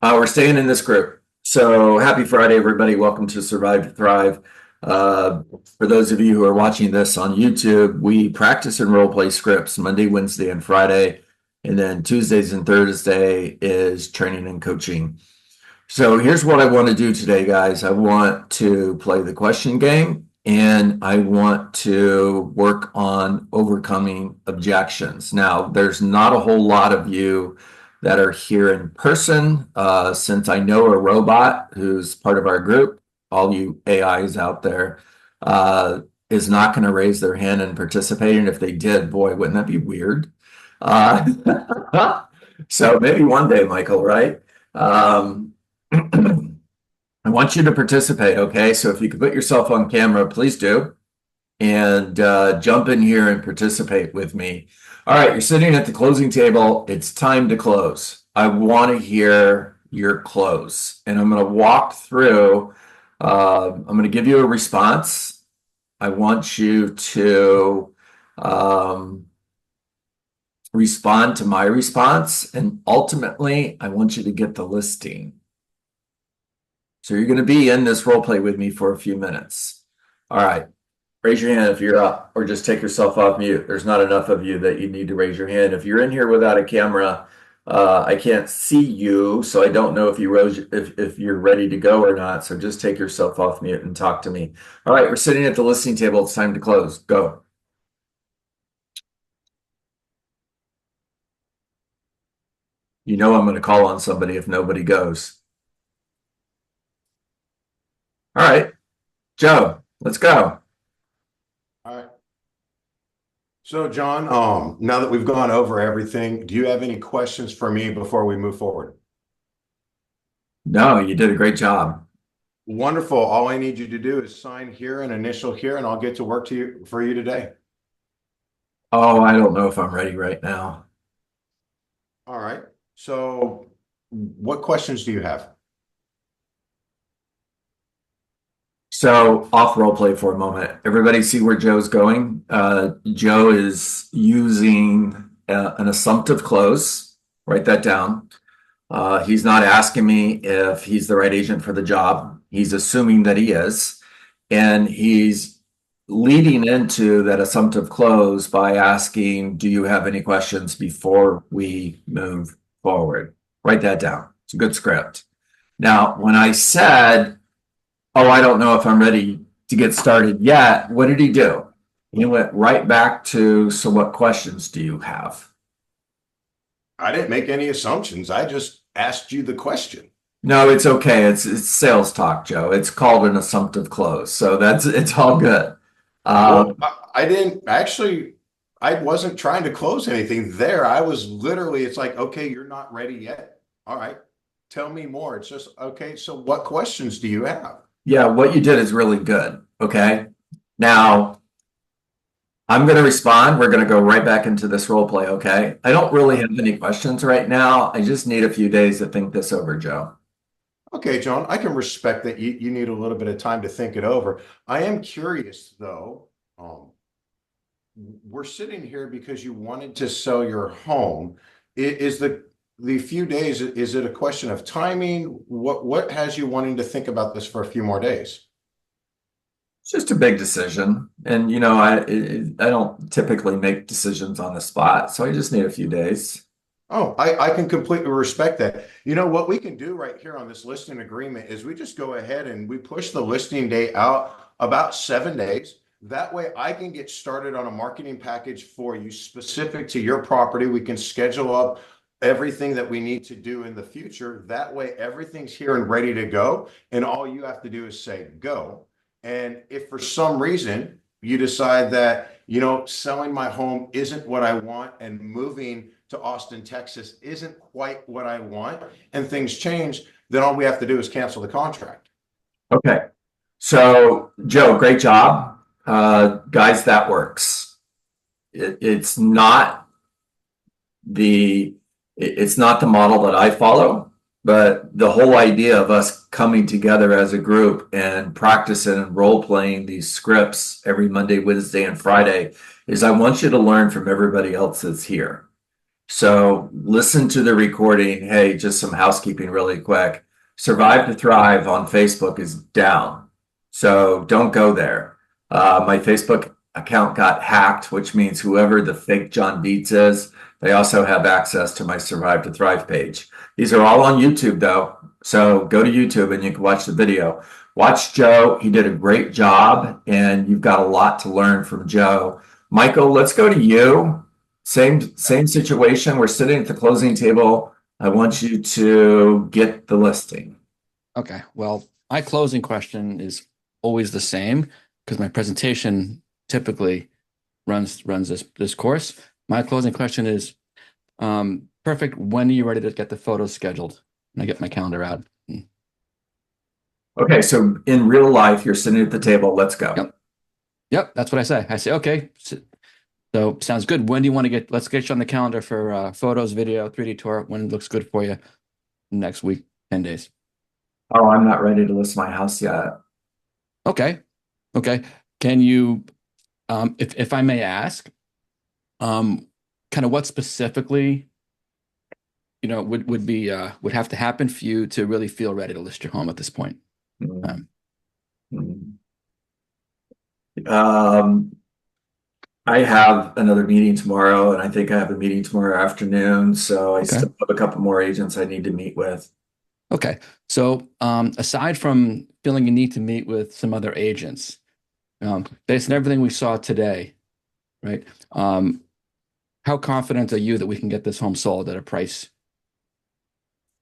We're staying in this group. So happy Friday, everybody. Welcome to Survive to Thrive. For those of you who are watching this on YouTube, we practice and role play scripts Monday, Wednesday, and Friday. And then Tuesdays and Thursday is training and coaching. So here's what I want to do today, guys. I want to play the question game and I want to work on overcoming objections. Now, there's not a whole lot of you that are here in person. Since I know a robot who's part of our group, all you AIs out there, is not going to raise their hand and participate. And if they did, boy, wouldn't that be weird? So maybe one day, Michael, right? I want you to participate, okay? So if you could put yourself on camera, please do. And jump in here and participate with me. All right, you're sitting at the closing table. It's time to close. I want to hear your close. And I'm going to walk through, I'm going to give you a response. I want you to respond to my response. And ultimately, I want you to get the listing. So you're going to be in this role play with me for a few minutes. All right. Raise your hand if you're up, or just take yourself off mute. There's not enough of you that you need to raise your hand. If you're in here without a camera, I can't see you, so I don't know if if you're ready to go or not. So just take yourself off mute and talk to me. All right, we're sitting at the listening table. It's time to close. Go. You know I'm going to call on somebody if nobody goes. All right, Joe, let's go. All right. So, John, now that we've gone over everything, do you have any questions for me before we move forward? No, you did a great job. Wonderful. All I need you to do is sign here and initial here, and I'll get to work for you today. Oh, I don't know if I'm ready right now. All right. So, what questions do you have? So off role play for a moment. Everybody see where Joe's going? Joe is using an assumptive close. Write that down. He's not asking me if he's the right agent for the job. He's assuming that he is. And he's leading into that assumptive close by asking, do you have any questions before we move forward? Write that down. It's a good script. Now, when I said, oh, I don't know if I'm ready to get started yet, what did he do? He went right back to, so what questions do you have? I didn't make any assumptions. I just asked you the question. No, it's okay. It's sales talk, Joe. It's called an assumptive close. So it's all good. Well, Um, I didn't actually, I wasn't trying to close anything there. I was literally, it's like, okay, you're not ready yet. All right. Tell me more. It's just, okay, so what questions do you have? yeah, what you did is really good. Okay. Now I'm going to respond. We're going to go right back into this role play. Okay. I don't really have any questions right now. I just need a few days to think this over, Joe. Okay, John, I can respect that you need a little bit of time to think it over. I am curious though, we're sitting here because you wanted to sell your home. Is the few days, is it a question of timing? What has you wanting to think about this for a few more days? It's just a big decision. And, I don't typically make decisions on the spot. So I just need a few days. Oh, I can completely respect that. You know, what we can do right here on this listing agreement is we just go ahead and we push the listing date out about 7 days. That way I can get started on a marketing package for you specific to your property. We can schedule up everything that we need to do in the future. That way everything's here and ready to go. And all you have to do is say go. And if for some reason you decide that, selling my home isn't what I want and moving to Austin, Texas isn't quite what I want and things change, then all we have to do is cancel the contract. Okay. So, Joe, great job. Guys, that works. It's not it's not the model that I follow, but the whole idea of us coming together as a group and practicing and role playing these scripts every Monday, Wednesday, and Friday is I want you to learn from everybody else that's here. So listen to the recording. Hey, just some housekeeping really quick. Survive to Thrive on Facebook is down. So don't go there. My Facebook account got hacked, which means whoever the fake John Dietz is, they also have access to my Survive to Thrive page. These are all on YouTube though. So go to YouTube and you can watch the video. Watch Joe. He did a great job and you've got a lot to learn from Joe. Michael, let's go to you. Same situation. We're sitting at the closing table. I want you to get the listing. Okay. Well, my closing question is always the same because my presentation typically runs this course. My closing question is perfect. When are you ready to get the photos scheduled? And I get my calendar out. Okay, so in real life, you're sitting at the table. Let's go. Yep, that's what I say. I say, okay, so sounds good. When do you want to let's get you on the calendar for photos, video, 3D tour, when it looks good for you next week, 10 days. Oh, I'm not ready to list my house yet. Okay. Can you, if I may ask, kind of what specifically, would have to happen for you to really feel ready to list your home at this point? I have another meeting tomorrow, and I think I have a meeting tomorrow afternoon. So I still have a couple more agents I need to meet with. Okay. So aside from feeling you need to meet with some other agents, based on everything we saw today, right? How confident are you that we can get this home sold at a price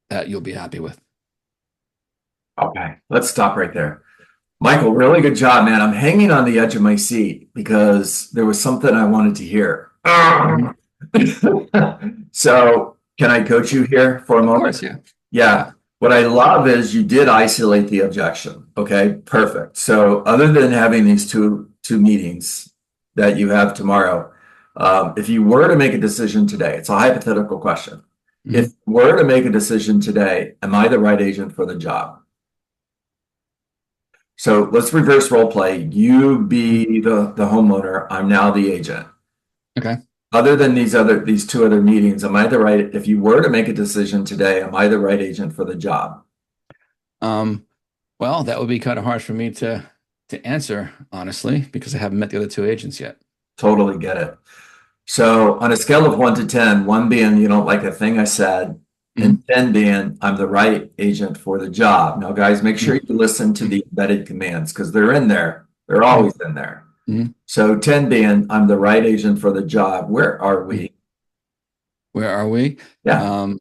that you'll be happy with? Okay, let's stop right there. Michael, really good job, man. I'm hanging on the edge of my seat because there was something I wanted to hear. So can I coach you here for a moment? Of course, Yeah. What I love is you did isolate the objection. Okay, perfect. So other than having these two meetings that you have tomorrow, if you were to make a decision today, it's a hypothetical question. If you were to make a decision today, am I the right agent for the job? So let's reverse role play. You be the homeowner. I'm now the agent. Okay. Other than these two other meetings, am I the right, if you were to make a decision today, am I the right agent for the job? Well, that would be kind of hard for me to answer, honestly, because I haven't met the other two agents yet. Totally get it. So on a scale of 1 to 10, 1 being you don't like a thing I said, and 10 being I'm the right agent for the job. Now, guys, make sure you listen to the embedded commands because they're in there. They're always in there. So 10 being I'm the right agent for the job. Where are we? Where are we? Yeah.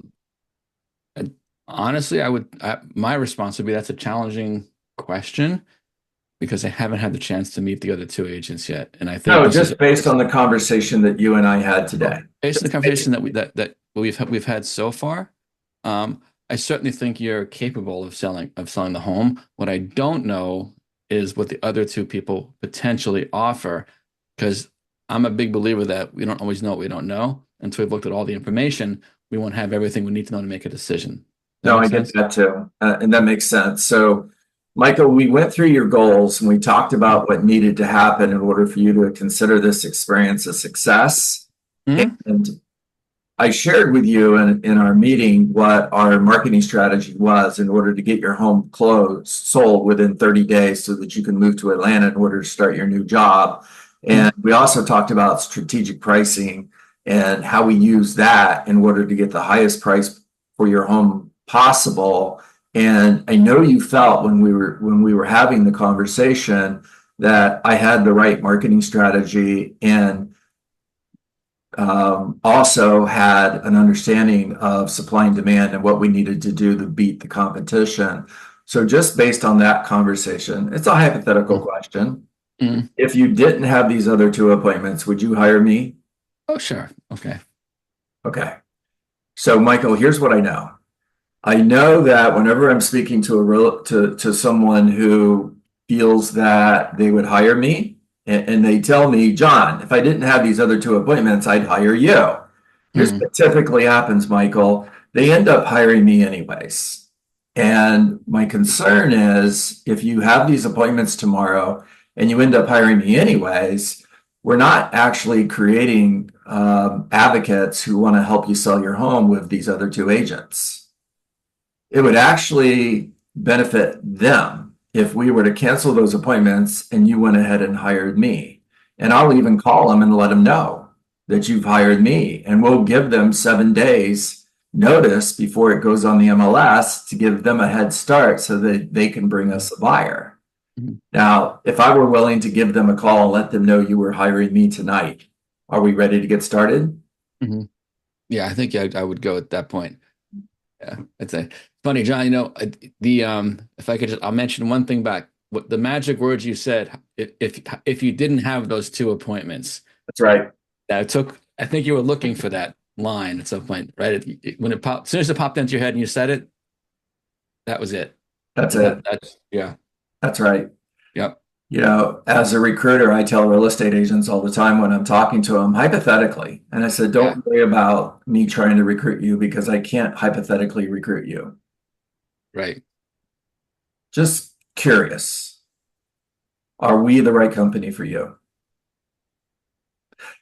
Honestly, my response would be that's a challenging question because I haven't had the chance to meet the other two agents yet. And I think just based on the conversation that you and I had today. Based on the conversation that we've had so far, I certainly think you're capable of selling the home. What I don't know is what the other two people potentially offer, because I'm a big believer that we don't always know what we don't know. Until we've looked at all the information, we won't have everything we need to know to make a decision. No, I get that too. And that makes sense. So, Michael, we went through your goals and we talked about what needed to happen in order for you to consider this experience a success. And I shared with you in our meeting what our marketing strategy was in order to get your home sold within 30 days so that you can move to Atlanta in order to start your new job. And we also talked about strategic pricing and how we use that in order to get the highest price for your home possible. And I know you felt when we were having the conversation that I had the right marketing strategy and also had an understanding of supply and demand and what we needed to do to beat the competition. So just based on that conversation, it's a hypothetical question. If you didn't have these other two appointments, would you hire me? Oh, sure. Okay. So Michael, here's what I know. I know that whenever I'm speaking to someone who feels that they would hire me, and they tell me, John, if I didn't have these other two appointments, I'd hire you. Here's what typically happens, Michael. They end up hiring me anyways. And my concern is if you have these appointments tomorrow and you end up hiring me anyways, we're not actually creating advocates who want to help you sell your home with these other two agents. It would actually benefit them if we were to cancel those appointments and you went ahead and hired me. And I'll even call them and let them know that you've hired me, and we'll give them 7 days notice before it goes on the MLS to give them a head start so that they can bring us a buyer. Mhm. Now, if I were willing to give them a call and let them know you were hiring me tonight, are we ready to get started? Mhm. Yeah, I think I would go at that point. Yeah, it's a funny, John. If I could just, I'll mention one thing back. What the magic words you said, if you didn't have those two appointments, That's right. that took. I think you were looking for that line at some point, right? When it popped, as soon as it popped into your head and you said it, that was it. That's it. That's yeah. That's right. Yep. You know, as a recruiter, I tell real estate agents all the time when I'm talking to them, hypothetically, and I said, don't worry about me trying to recruit you because I can't hypothetically recruit you. Right. Just curious. Are we the right company for you?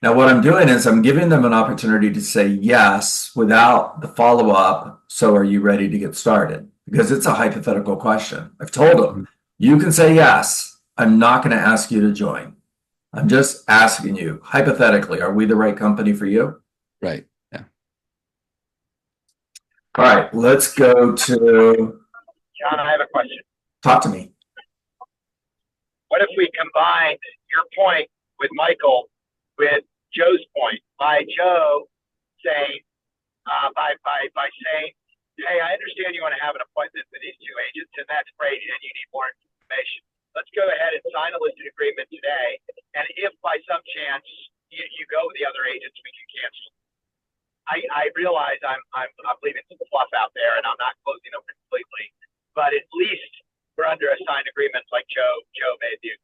Now, what I'm doing is I'm giving them an opportunity to say yes without the follow-up. So are you ready to get started? Because it's a hypothetical question. I've told them, you can say yes. I'm not going to ask you to join. I'm just asking you, hypothetically, are we the right company for you? Right. Yeah. All right, let's go to... John, I have a question. Talk to me. What if we combined your point with Michael with Joe's point? By Joe saying, by saying, hey, I understand you want to have an appointment with these two agents, and that's great, and you need more information. Let's go ahead and sign a listed agreement today. And if by some chance you go with the other agents, we can cancel. I realize I'm leaving some fluff out there, and I'm not closing them completely, but at least we're under a signed agreement, like Joe made the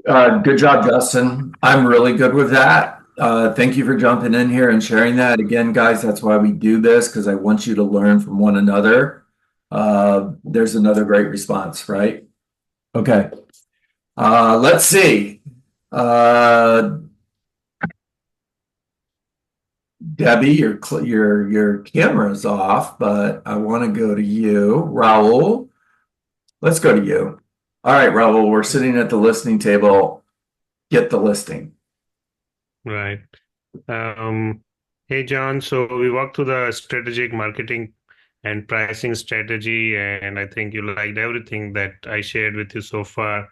point. Good job, Justin. I'm really good with that. Thank you for jumping in here and sharing that. Again, guys, that's why we do this, because I want you to learn from one another. There's another great response, right? Okay. Let's see. Debbie, your camera's off, but I want to go to you. Raul, let's go to you. All right, Raul, we're sitting at the listening table. Get the listing. Right. Hey, John. So we walked through the strategic marketing and pricing strategy, and I think you liked everything that I shared with you so far.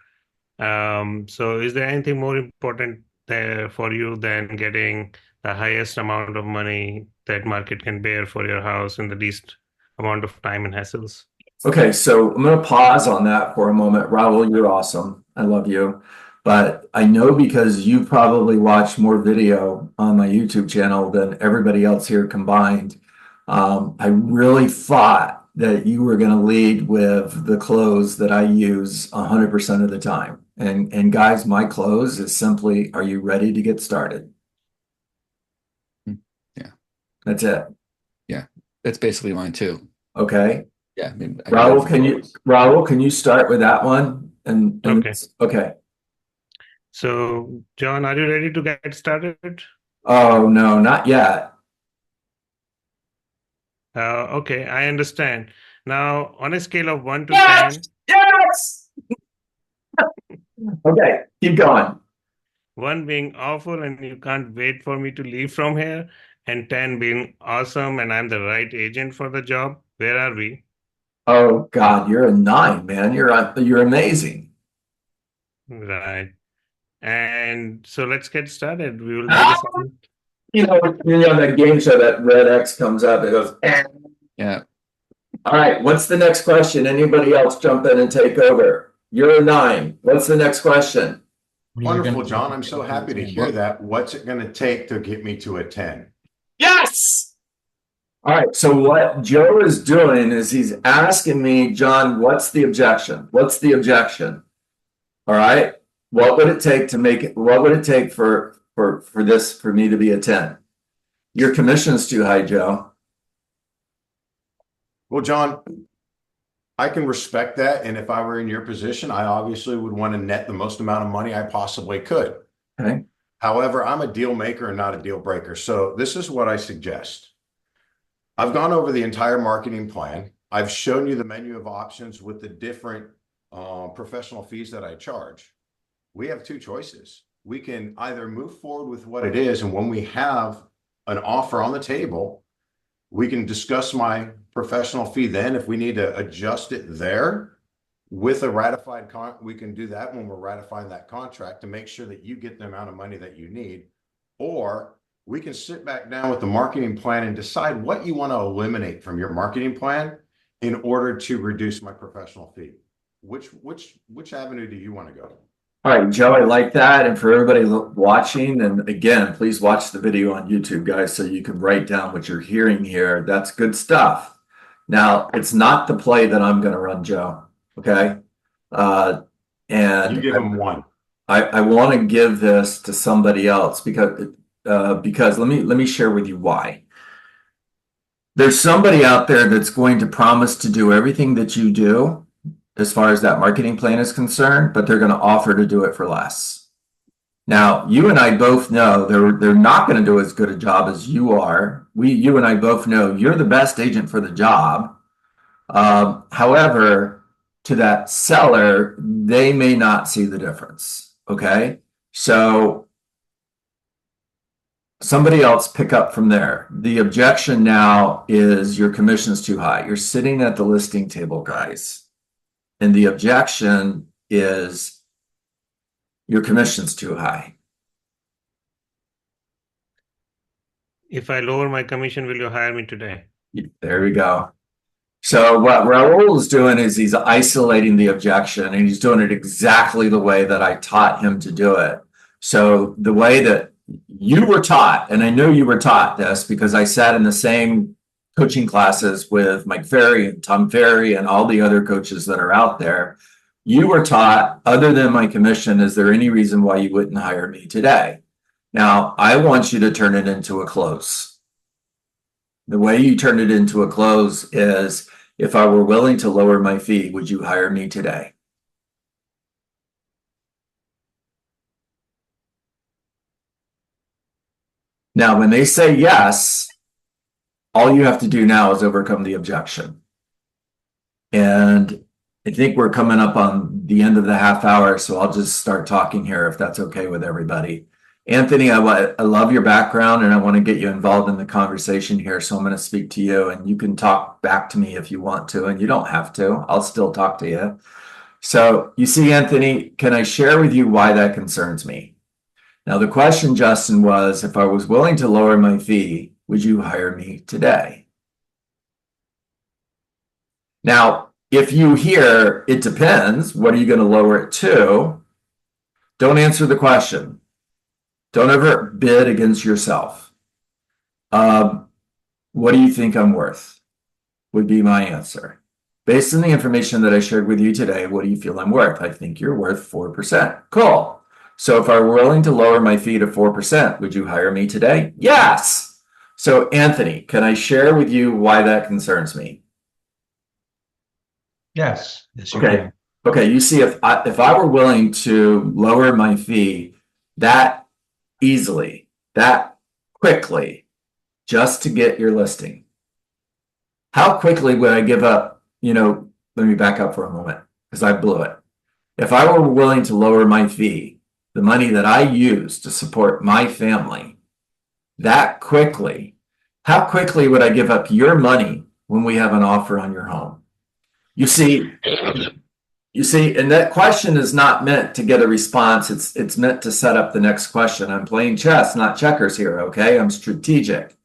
So is there anything more important there for you than getting the highest amount of money that market can bear for your house in the least amount of time and hassles? Okay, so I'm going to pause on that for a moment. Raul, you're awesome. I love you. But I know because you probably watch more video on my YouTube channel than everybody else here combined. I really thought that you were going to lead with the close that I use 100% of the time. And guys, my close is simply, are you ready to get started? Yeah. That's it. Yeah. That's basically mine too. Okay. Yeah. I mean, Raul, can you start with that one? Okay. Okay. So, John, are you ready to get started? Oh, no, not yet. Okay, I understand. Now, on a scale of 1 to Yes! 10, Yes! Okay, keep going. 1 being awful and you can't wait for me to leave from here, and 10 being awesome and I'm the right agent for the job, where are we? Oh God, you're a 9, man. You're amazing. Right. And so let's get started. We will do this. You know that game show that red X comes up, it goes, eh. Yeah. All right, what's the next question? Anybody else jump in and take over? You're a 9. What's the next question? Wonderful, John. I'm so happy to hear that. What's it going to take to get me to a 10? Yes! All right, so what Joe is doing is he's asking me, John, what's the objection? What's the objection? All right, what would it take to make it, what would it take for me to be a 10? Your commission's too high, Joe. Well, John, I can respect that. And if I were in your position, I obviously would want to net the most amount of money I possibly could. Okay. However, I'm a deal maker and not a deal breaker. So this is what I suggest. I've gone over the entire marketing plan. I've shown you the menu of options with the different professional fees that I charge. We have two choices. We can either move forward with what it is, and when we have an offer on the table, we can discuss my professional fee then. If we need to adjust it there with a ratified we can do that when we're ratifying that contract to make sure that you get the amount of money that you need. Or we can sit back down with the marketing plan and decide what you want to eliminate from your marketing plan in order to reduce my professional fee. Which avenue do you want to go? All right, Joe, I like that. And for everybody watching, and again, please watch the video on YouTube, guys, so you can write down what you're hearing here. That's good stuff. Now, it's not the play that I'm going to run, Joe. Okay. And you give them one. I want to give this to somebody else because let me share with you why. There's somebody out there that's going to promise to do everything that you do as far as that marketing plan is concerned, but they're going to offer to do it for less. Now, you and I both know they're not going to do as good a job as you are. You and I both know you're the best agent for the job. However, to that seller, they may not see the difference. Okay, so somebody else pick up from there. The objection now is your commission's too high. You're sitting at the listing table, guys. And the objection is your commission's too high. If I lower my commission, will you hire me today? There we go. So what Raul is doing is he's isolating the objection, and he's doing it exactly the way that I taught him to do it. So the way that you were taught, and I know you were taught this because I sat in the same coaching classes with Mike Ferry and Tom Ferry and all the other coaches that are out there. You were taught, other than my commission, is there any reason why you wouldn't hire me today? Now, I want you to turn it into a close. The way you turn it into a close is, if I were willing to lower my fee, would you hire me today? Now, when they say yes, all you have to do now is overcome the objection. And I think we're coming up on the end of the half hour, so I'll just start talking here if that's okay with everybody. Anthony, I love your background and I want to get you involved in the conversation here, so I'm going to speak to you and you can talk back to me if you want to, and you don't have to. I'll still talk to you. So you see, Anthony, can I share with you why that concerns me? Now, the question, Justin, was if I was willing to lower my fee, would you hire me today? Now, if you hear it depends, what are you going to lower it to? Don't answer the question. Don't ever bid against yourself. What do you think I'm worth? Would be my answer. Based on the information that I shared with you today, what do you feel I'm worth? I think you're worth 4%. Cool. So if I were willing to lower my fee to 4%, would you hire me today? Yes. So, Anthony, can I share with you why that concerns me? Yes. Yes, you Okay. can. Okay. You see, if I were willing to lower my fee that easily, that quickly, just to get your listing, how quickly would I give up? Let me back up for a moment because I blew it. If I were willing to lower my fee, the money that I use to support my family, that quickly, how quickly would I give up your money when we have an offer on your home? You see, and that question is not meant to get a response. It's meant to set up the next question. I'm playing chess, not checkers here, okay? I'm strategic.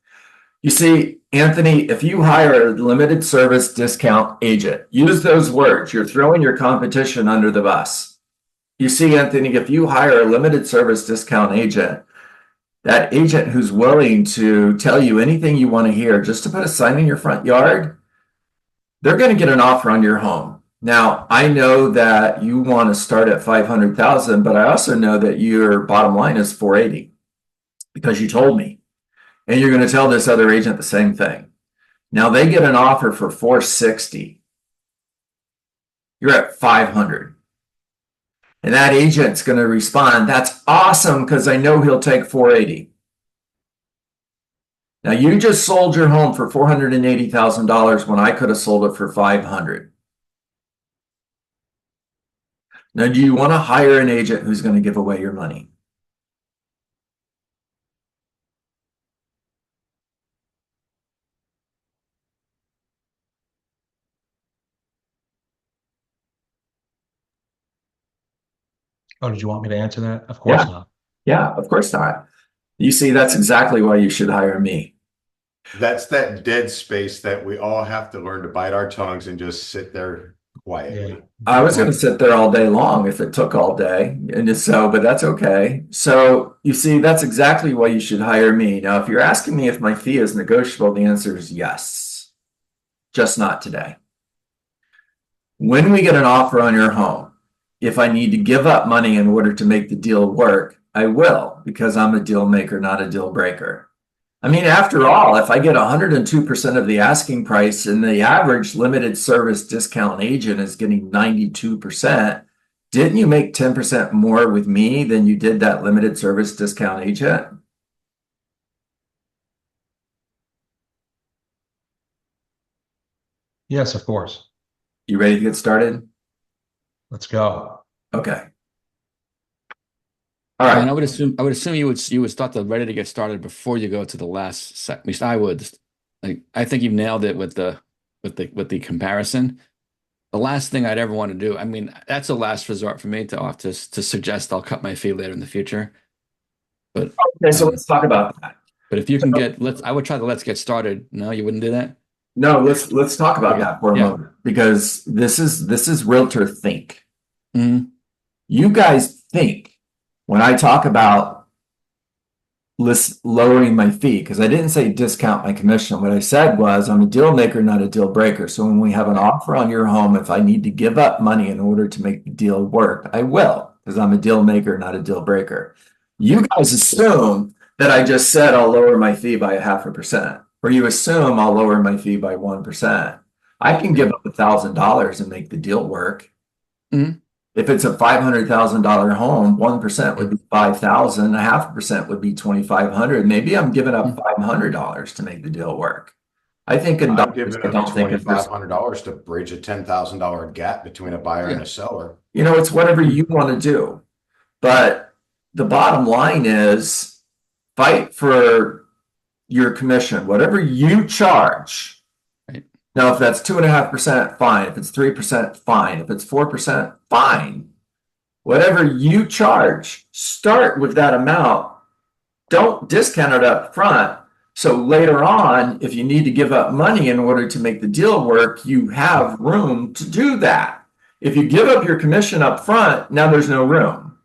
You see, Anthony, if you hire a limited service discount agent, use those words. You're throwing your competition under the bus. You see, Anthony, if you hire a limited service discount agent, that agent who's willing to tell you anything you want to hear just to put a sign in your front yard, they're going to get an offer on your home. Now, I know that you want to start at 500,000, but I also know that your bottom line is 480 because you told me. And you're going to tell this other agent the same thing. Now they get an offer for 460. You're at 500. And that agent's going to respond, that's awesome because I know he'll take 480. Now you just sold your home for $480,000 when I could have sold it for 500. Now, do you want to hire an agent who's going to give away your money? Oh, did you want me to answer that? Of course not. Yeah, of course not. You see, that's exactly why you should hire me. That's that dead space that we all have to learn to bite our tongues and just sit there quietly. Yeah. I was going to sit there all day long if it took all day, and just so, but that's okay. So you see, that's exactly why you should hire me. Now, if you're asking me if my fee is negotiable, the answer is yes, just not today. When we get an offer on your home, if I need to give up money in order to make the deal work, I will, because I'm a deal maker, not a deal breaker. I mean, after all, if I get 102% of the asking price and the average limited service discount agent is getting 92%, didn't you make 10% more with me than you did that limited service discount agent? Yes, of course. You ready to get started? Let's go. Okay. All And right. I would assume you would start the ready to get started before you go to the last set. At least I would. Like, I think you've nailed it with the comparison. The last thing I'd ever want to do, I mean, that's a last resort for me to suggest I'll cut my fee later in the future. But Okay, so let's talk about that. But if you can I would try to let's get started. No, you wouldn't do that? No, let's talk about that for a Yeah. moment, because this is realtor think. Mhm. You guys think when I talk about lowering my fee, because I didn't say discount my commission. What I said was I'm a deal maker, not a deal breaker. So when we have an offer on your home, if I need to give up money in order to make the deal work, I will, because I'm a deal maker, not a deal breaker. You guys assume that I just said I'll lower my fee by 0.5%, or you assume I'll lower my fee by 1%. I can give up $1,000 and make the deal work. Mhm. If it's a $500,000 home, 1% would be 5,000, 0.5% would be 2,500. Maybe I'm giving up $500 to make the deal work. I think in I'm dollars, giving I up don't think $2,500 to bridge a $10,000 gap between a buyer and a seller. you know, it's whatever you want to do. But the bottom line is fight for your commission, whatever you charge. Right. Now, if that's 2.5%, fine. If it's 3%, fine. If it's 4%, fine. Whatever you charge, start with that amount. Don't discount it up front. So later on, if you need to give up money in order to make the deal work, you have room to do that. If you give up your commission up front, now there's no room.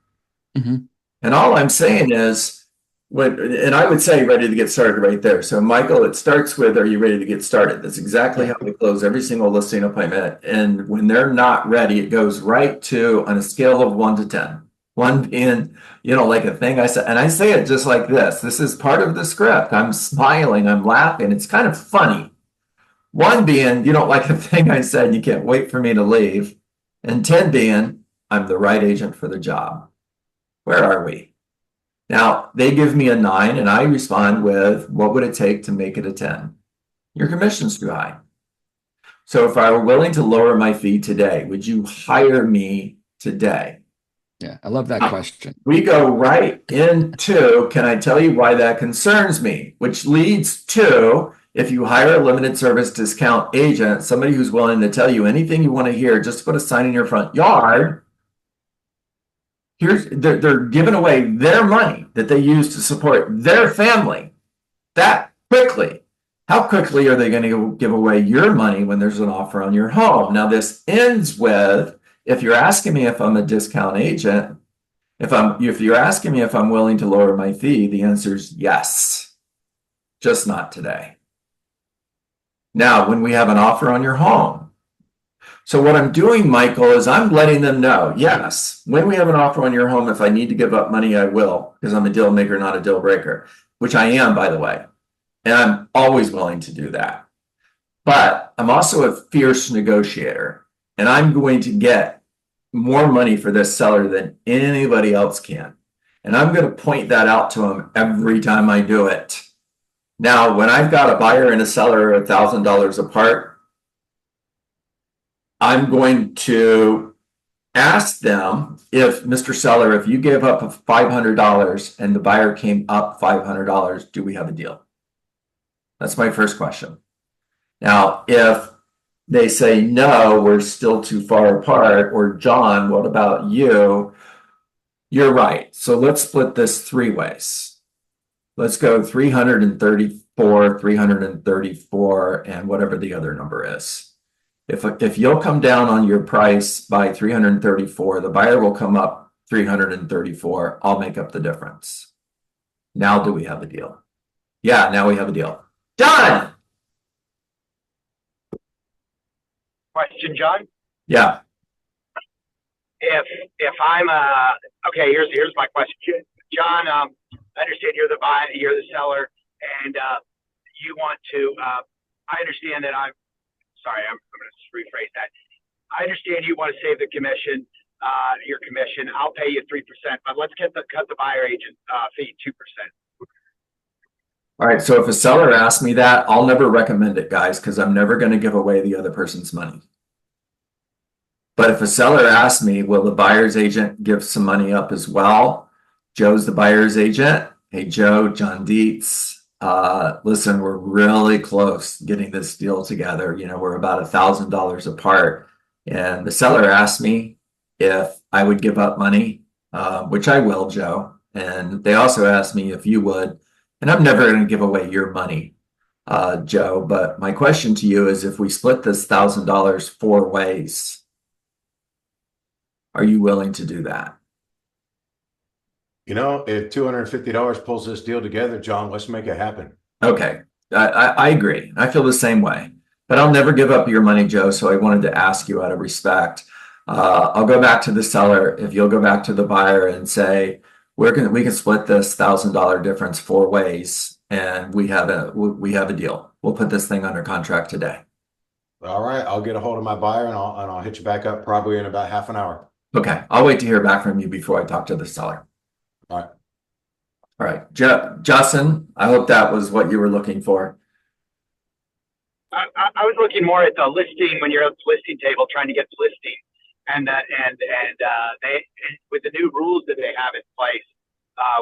Mhm. And all I'm saying is, and I would say ready to get started right there. So Michael, it starts with, are you ready to get started? That's exactly how we close every single listing appointment. And when they're not ready, it goes right to, on a scale of 1 to 10. 1 being, like a thing I said, and I say it just like this. This is part of the script. I'm smiling, I'm laughing. It's kind of funny. 1 being, you don't like a thing I said, you can't wait for me to leave. And 10 being, I'm the right agent for the job. Where are we? Now, they give me a 9 and I respond with, what would it take to make it a 10? Your commission's too high. So if I were willing to lower my fee today, would you hire me today? Yeah, I love that question. We go right into, can I tell you why that concerns me? Which leads to, if you hire a limited service discount agent, somebody who's willing to tell you anything you want to hear, just put a sign in your front yard. They're giving away their money that they use to support their family that quickly. How quickly are they going to give away your money when there's an offer on your home? Now, this ends with, if you're asking me if I'm a discount agent, if you're asking me if I'm willing to lower my fee, the answer is yes, just not today. Now, when we have an offer on your home, so what I'm doing, Michael, is I'm letting them know, yes, when we have an offer on your home, if I need to give up money, I will, because I'm a deal maker, not a deal breaker, which I am, by the way. And I'm always willing to do that. But I'm also a fierce negotiator. and I'm going to get more money for this seller than anybody else can. And I'm going to point that out to them every time I do it. Now, when I've got a buyer and a seller $1,000 apart, I'm going to ask them, if Mr. Seller, if you gave up $500 and the buyer came up $500, do we have a deal? That's my first question. Now, if they say, no, we're still too far apart, or John, what about you? You're right. So let's split this 3 ways. Let's go 334, 334, and whatever the other number is. If you'll come down on your price by 334, the buyer will come up 334. I'll make up the difference. Now do we have a deal? Yeah, now we have a deal. Done! Question, John? Yeah. If I'm okay, here's my question, John. I understand you're the buyer, you're the seller, and you want to. I understand that I'm sorry. I'm going to rephrase that. I understand you want to save the commission, your commission. I'll pay you 3%, but let's cut the buyer agent fee 2%. All right. So if a seller asks me that, I'll never recommend it, guys, because I'm never going to give away the other person's money. But if a seller asks me, will the buyer's agent give some money up as well? Joe's the buyer's agent. Hey, Joe, John Dietz. Listen, we're really close getting this deal together. You know, we're about $1,000 apart. And the seller asked me if I would give up money, which I will, Joe. And they also asked me if you would. And I'm never going to give away your money, Joe. But my question to you is, if we split this $1,000 4 ways, are you willing to do that? You know, if $250 pulls this deal together, John, let's make it happen. Okay, I agree. I feel the same way, but I'll never give up your money, Joe. So I wanted to ask you out of respect. I'll go back to the seller. If you'll go back to the buyer and say, we can split this $1,000 difference 4 ways, and we have a deal. We'll put this thing under contract today. All right, I'll get a hold of my buyer and I'll hit you back up probably in about half an hour. Okay, I'll wait to hear back from you before I talk to the seller. All right. All right, Justin, I hope that was what you were looking for. I was looking more at the listing when you're at the listing table trying to get the listing, and they, with the new rules that they have in place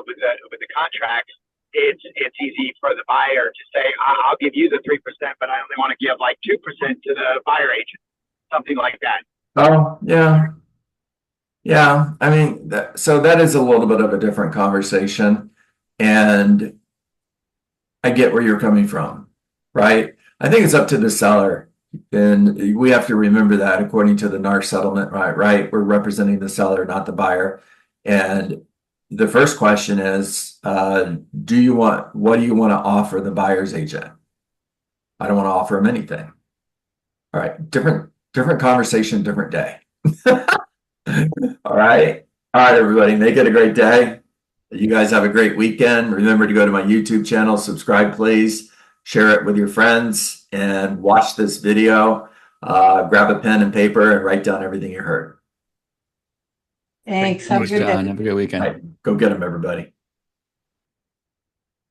with the contracts, it's easy for the buyer to say, I'll give you the 3%, but I only want to give like 2% to the buyer agent, something like that. Oh, yeah. Yeah, I mean, so that is a little bit of a different conversation, and I get where you're coming from, right? I think it's up to the seller, and we have to remember that according to the NAR settlement, right? We're representing the seller, not the buyer. And the first question is, what do you want to offer the buyer's agent? I don't want to offer him anything. All right, different conversation, different day. All right, everybody, make it a great day. You guys have a great weekend. Remember to go to my YouTube channel, subscribe, please, share it with your friends, and watch this video. Grab a pen and paper and write down everything you heard. Thanks. Have a Thanks, good day. John. Have a good weekend. All right, go get them, everybody.